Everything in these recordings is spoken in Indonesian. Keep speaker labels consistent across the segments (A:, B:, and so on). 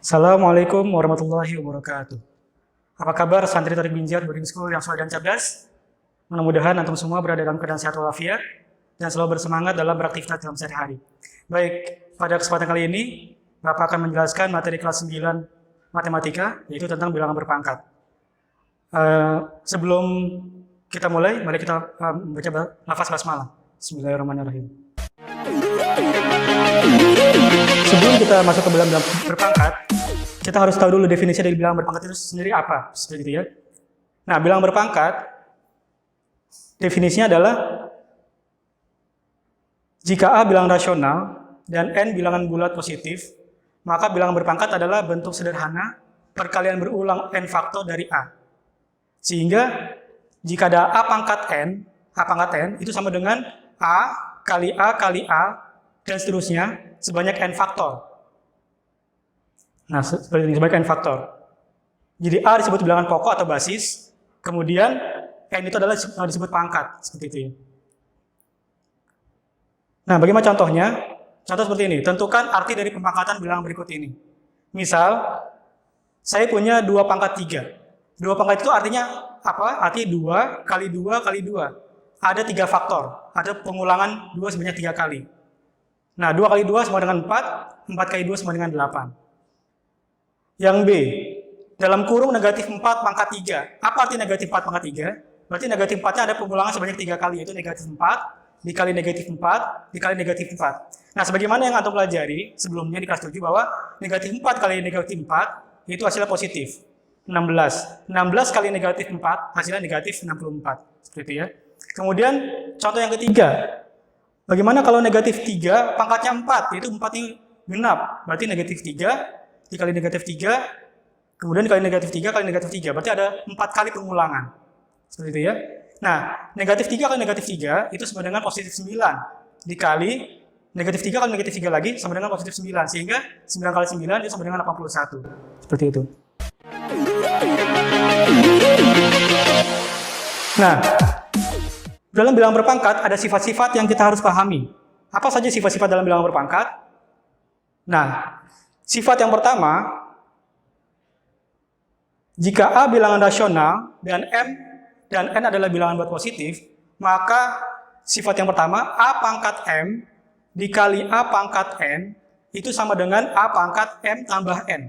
A: Assalamualaikum warahmatullahi wabarakatuh. Apa kabar santri Tarik Binjai Boarding School yang soleh dan cerdas? Mudah-mudahan antum semua berada dalam keadaan sehat walafiat dan selalu bersemangat dalam beraktivitas dalam sehari-hari. Baik, pada kesempatan kali ini Bapak akan menjelaskan materi kelas 9 matematika, yaitu tentang bilangan berpangkat. Sebelum kita mulai, mari kita membaca lafaz basmalah. Bismillahirrahmanirrahim. Sebelum kita masuk ke bilangan berpangkat, kita harus tahu dulu definisi dari bilangan berpangkat itu sendiri apa, seperti itu ya. Nah, bilangan berpangkat definisinya adalah jika A bilangan rasional dan N bilangan bulat positif, maka bilangan berpangkat adalah bentuk sederhana perkalian berulang N faktor dari A. Sehingga jika ada A pangkat N itu sama dengan A kali A dan seterusnya sebanyak N faktor. Nah, seperti ini, sebanyak N faktor. Jadi A disebut bilangan pokok atau basis, kemudian N itu adalah disebut pangkat, seperti itu. Nah, bagaimana contohnya? Contoh seperti ini, tentukan arti dari pemangkatan bilangan berikut ini. Misal, saya punya 2 pangkat 3. 2 pangkat itu artinya apa? Artinya 2 kali 2 kali 2. Ada 3 faktor, ada pengulangan 2 sebanyak 3 kali. Nah, 2 kali 2 sama dengan 4, 4 kali 2 sama dengan 8. Yang B, dalam kurung negatif 4 pangkat 3. Apa arti negatif 4 pangkat 3? Berarti negatif 4-nya ada pengulangan sebanyak 3 kali, yaitu negatif 4 dikali negatif 4 dikali negatif 4. Nah, sebagaimana yang antum pelajari sebelumnya di kelas 7 bahwa negatif 4 kali negatif 4 itu hasilnya positif. 16. 16 kali negatif 4 hasilnya negatif 64. Seperti itu ya. Kemudian contoh yang ketiga. Bagaimana kalau negatif 3 pangkatnya 4, yaitu 4 ini genap. Berarti negatif 3 dikali negatif 3, kemudian dikali negatif 3 kali negatif 3. Berarti ada 4 kali pengulangan. Seperti itu ya. Nah, negatif 3 kali negatif 3 itu sama dengan positif 9. Dikali negatif 3 kali negatif 3 lagi sama dengan positif 9. Sehingga 9 kali 9 itu sama dengan 81. Seperti itu. Nah, dalam bilangan berpangkat ada sifat-sifat yang kita harus pahami. Apa saja sifat-sifat dalam bilangan berpangkat? Nah, sifat yang pertama, jika A bilangan rasional dan M dan N adalah bilangan bulat positif, maka sifat yang pertama, A pangkat M dikali A pangkat N itu sama dengan A pangkat M tambah N.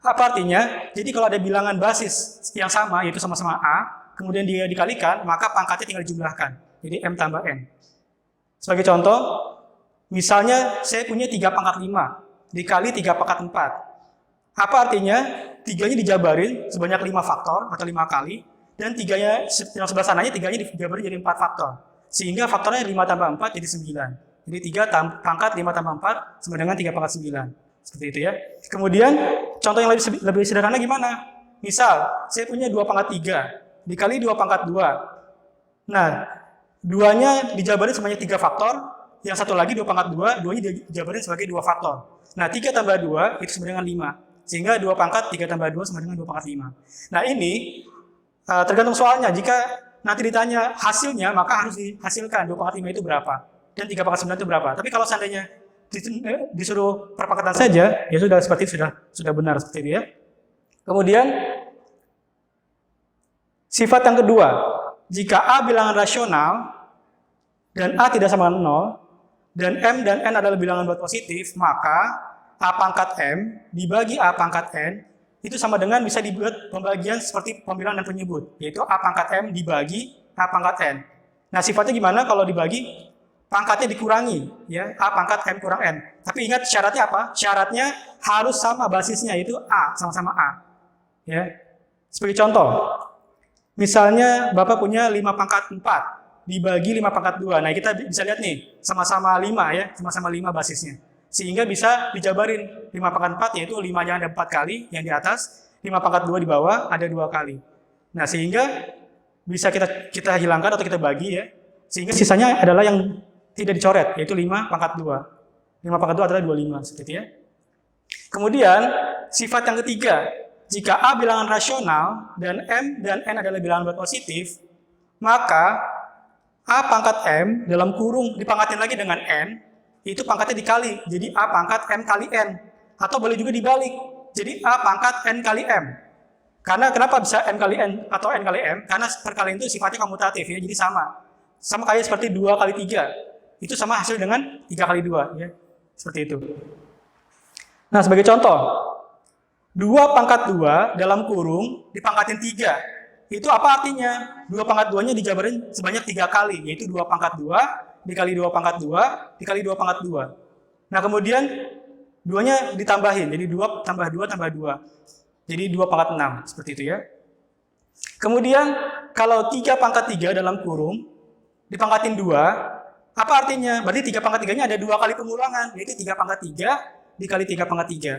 A: Apa artinya? Jadi kalau ada bilangan basis yang sama, yaitu sama-sama A, kemudian dia dikalikan, maka pangkatnya tinggal dijumlahkan. Jadi M tambah N. Sebagai contoh, misalnya saya punya 3 pangkat 5 dikali 3 pangkat 4. Apa artinya? 3-nya dijabarin sebanyak 5 faktor atau 5 kali, dan 3-nya yang sebelah sananya 3-nya dijabarin jadi 4 faktor. Sehingga faktornya 5 tambah 4 jadi 9. Jadi 3 pangkat 5 tambah 4 sama dengan 3 pangkat 9. Seperti itu ya. Kemudian contoh yang lebih sederhana gimana? Misal, saya punya 2 pangkat 3 dikali 2 pangkat 2. Nah, 2-nya dijabarin sebanyak 3 faktor, yang satu lagi 2 pangkat 2, 2-nya dijabarin sebagai 2 faktor. Nah, 3 tambah 2 itu sama dengan 5. Sehingga 2 pangkat 3 tambah 2 sama dengan 2 pangkat 5. Nah, ini tergantung soalnya. Jika nanti ditanya hasilnya, maka harus dihasilkan 2 pangkat 5 itu berapa. Dan 3 pangkat 9 itu berapa. Tapi kalau seandainya disuruh perpangkatan saja, ya sudah seperti itu, sudah benar seperti itu ya. Kemudian, sifat yang kedua, jika A bilangan rasional dan A tidak sama dengan 0, dan M dan N adalah bilangan bulat positif, maka A pangkat M dibagi A pangkat N itu sama dengan bisa dibuat pembagian seperti pembilang dan penyebut, yaitu A pangkat M dibagi A pangkat N. Nah, sifatnya gimana kalau dibagi? Pangkatnya dikurangi, ya, A pangkat M kurang N. Tapi ingat syaratnya apa? Syaratnya harus sama basisnya, yaitu A, sama-sama A. Ya. Sebagai contoh, misalnya Bapak punya 5 pangkat 4 dibagi 5 pangkat 2. Nah, kita bisa lihat nih, sama-sama 5 ya, sama-sama 5 basisnya. Sehingga bisa dijabarin 5 pangkat 4, yaitu 5-nya ada 4 kali yang di atas, 5 pangkat 2 di bawah ada 2 kali. Nah, sehingga bisa kita hilangkan atau kita bagi ya. Sehingga sisanya adalah yang tidak dicoret, yaitu 5 pangkat 2. 5 pangkat 2 adalah 25, seperti ya. Kemudian, sifat yang ketiga, jika A bilangan rasional dan M dan N adalah bilangan bulat positif, maka A pangkat M dalam kurung dipangkatin lagi dengan N, itu pangkatnya dikali. Jadi A pangkat M kali N. Atau boleh juga dibalik. jadi A pangkat N kali M. Karena kenapa bisa N kali N atau N kali M? Karena perkalian itu sifatnya komutatif ya, jadi sama. Sama kayak seperti 2 kali 3. Itu sama hasil dengan 3 kali 2 ya. Seperti itu. Nah, sebagai contoh, 2 pangkat 2 dalam kurung dipangkatin 3. Itu apa artinya? 2 pangkat 2-nya dijabarin sebanyak 3 kali, yaitu 2 pangkat 2 dikali 2 pangkat 2 dikali 2 pangkat 2. Nah, kemudian 2-nya ditambahin, jadi 2 tambah 2 tambah 2. Jadi 2 pangkat 6, seperti itu ya. Kemudian, kalau 3 pangkat 3 dalam kurung, dipangkatin 2, apa artinya? Berarti 3 pangkat 3-nya ada 2 kali pengulangan, yaitu 3 pangkat 3 dikali 3 pangkat 3.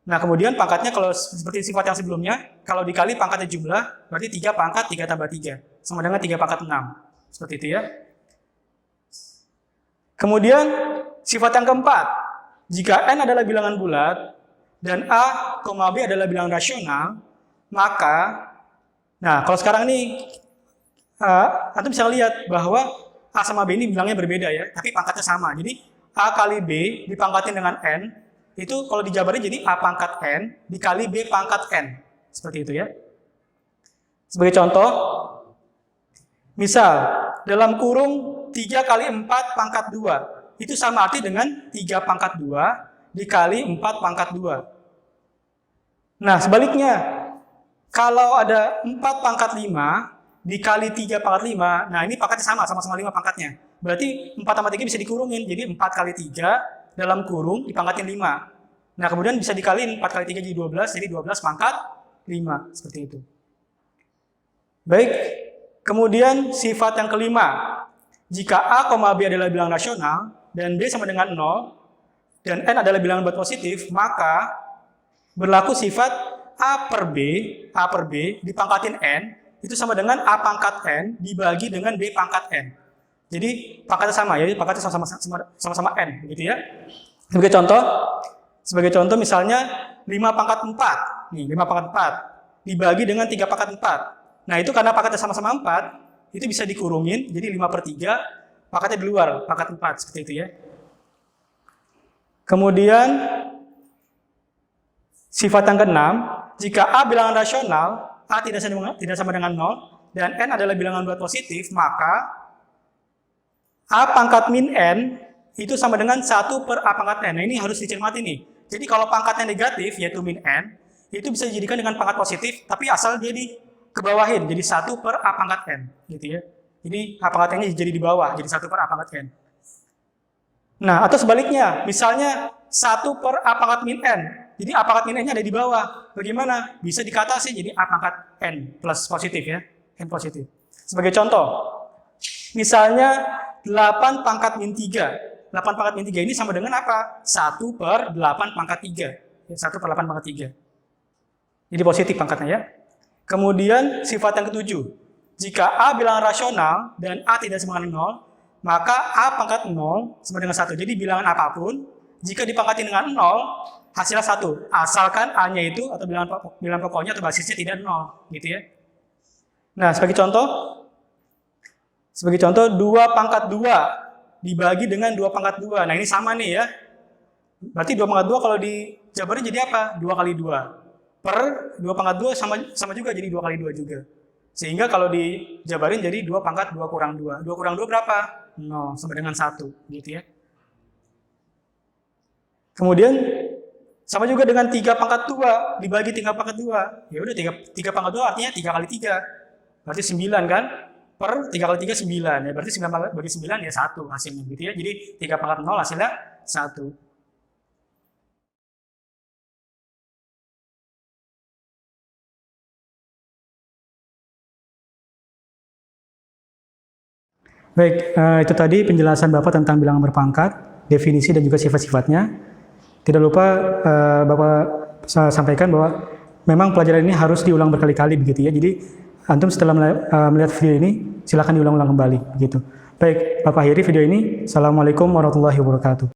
A: Nah, kemudian pangkatnya kalau seperti sifat yang sebelumnya, kalau dikali pangkatnya jumlah, berarti 3 pangkat 3 tambah 3, sama dengan 3 pangkat 6. Seperti itu ya. Kemudian, sifat yang keempat, jika N adalah bilangan bulat, dan A, B adalah bilangan rasional, maka, nah kalau sekarang ini, Antum bisa lihat bahwa A sama B ini bilangnya berbeda ya, tapi pangkatnya sama. Jadi, A kali B dipangkatin dengan N, itu kalau dijabarin jadi A pangkat N dikali B pangkat N. Seperti itu ya. Sebagai contoh, misal, dalam kurung 3 kali 4 pangkat 2, itu sama arti dengan 3 pangkat 2 dikali 4 pangkat 2. Nah, sebaliknya, kalau ada 4 pangkat 5 dikali 3 pangkat 5, nah ini pangkatnya sama-sama 5 pangkatnya. Berarti 4 tambah 3 bisa dikurungin, jadi 4 kali 3 dalam kurung dipangkatin 5. Nah, kemudian bisa dikaliin 4 kali 3 jadi 12, jadi 12 pangkat 5, seperti itu. Baik, kemudian sifat yang kelima, jika A, B adalah bilangan rasional, dan B sama dengan 0, dan N adalah bilangan bulat positif, maka berlaku sifat A per B dipangkatin N, itu sama dengan A pangkat N dibagi dengan B pangkat N. Jadi pangkatnya sama ya, pangkatnya sama-sama N, begitu ya. Sebagai contoh misalnya 5 pangkat 4, nih 5 pangkat 4 dibagi dengan 3 pangkat 4. Nah itu karena pangkatnya sama-sama 4, itu bisa dikurungin, jadi 5 per 3, pangkatnya di luar, pangkat 4, seperti itu ya. Kemudian, sifat yang keenam, jika A bilangan rasional, A tidak sama dengan 0, dan N adalah bilangan bulat positif, maka A pangkat min N itu sama dengan 1 per A pangkat N. Nah ini harus dicermati nih. Jadi kalau pangkatnya negatif, yaitu min N, itu bisa dijadikan dengan pangkat positif, tapi asal dia dikebawahin, jadi 1 per A pangkat N. Gitu ya. Jadi A pangkat N-nya jadi di bawah, jadi 1 per A pangkat N. Nah, atau sebaliknya, misalnya 1 per A pangkat min N. Jadi A pangkat min N-nya ada di bawah. Bagaimana? Bisa dikatasi jadi A pangkat N plus positif ya. N positif. Sebagai contoh, misalnya 8 pangkat min 3. 8 pangkat min 3 ini sama dengan apa? 1 per 8 pangkat 3. 1 per 8 pangkat 3. Jadi positif pangkatnya ya. Kemudian sifat yang ketujuh. Jika A bilangan rasional dan A tidak sama dengan 0, maka A pangkat 0 sama dengan 1. Jadi bilangan apapun, jika dipangkatin dengan 0, hasilnya 1. Asalkan A-nya itu atau bilangan pokoknya atau basisnya tidak 0. Gitu ya. Nah, sebagai contoh 2 pangkat 2 dibagi dengan 2 pangkat 2. Nah, ini sama nih ya. Berarti 2 pangkat 2 kalau dijabarin jadi apa? 2 kali 2. Per 2 pangkat 2 sama juga jadi 2 kali 2 juga. Sehingga kalau dijabarin jadi 2 pangkat 2 kurang 2. 2 kurang 2 berapa? 0, sama dengan 1. Gitu ya. Kemudian, sama juga dengan 3 pangkat 2 dibagi 3 pangkat 2. Ya udah 3 pangkat 2 artinya 3 kali 3. Berarti 9 kan? Per 3 kali 3 9 ya, berarti 9 bagi 9 ya 1 hasilnya gitu ya. Jadi 3 pangkat 0 hasilnya 1. Baik, itu tadi penjelasan Bapak tentang bilangan berpangkat, definisi dan juga sifat-sifatnya. Tidak lupa Bapak sampaikan bahwa memang pelajaran ini harus diulang berkali-kali begitu ya. Jadi Antum setelah melihat video ini, silakan diulang-ulang kembali. Begitu. Baik, Bapak akhiri video ini. Assalamualaikum warahmatullahi wabarakatuh.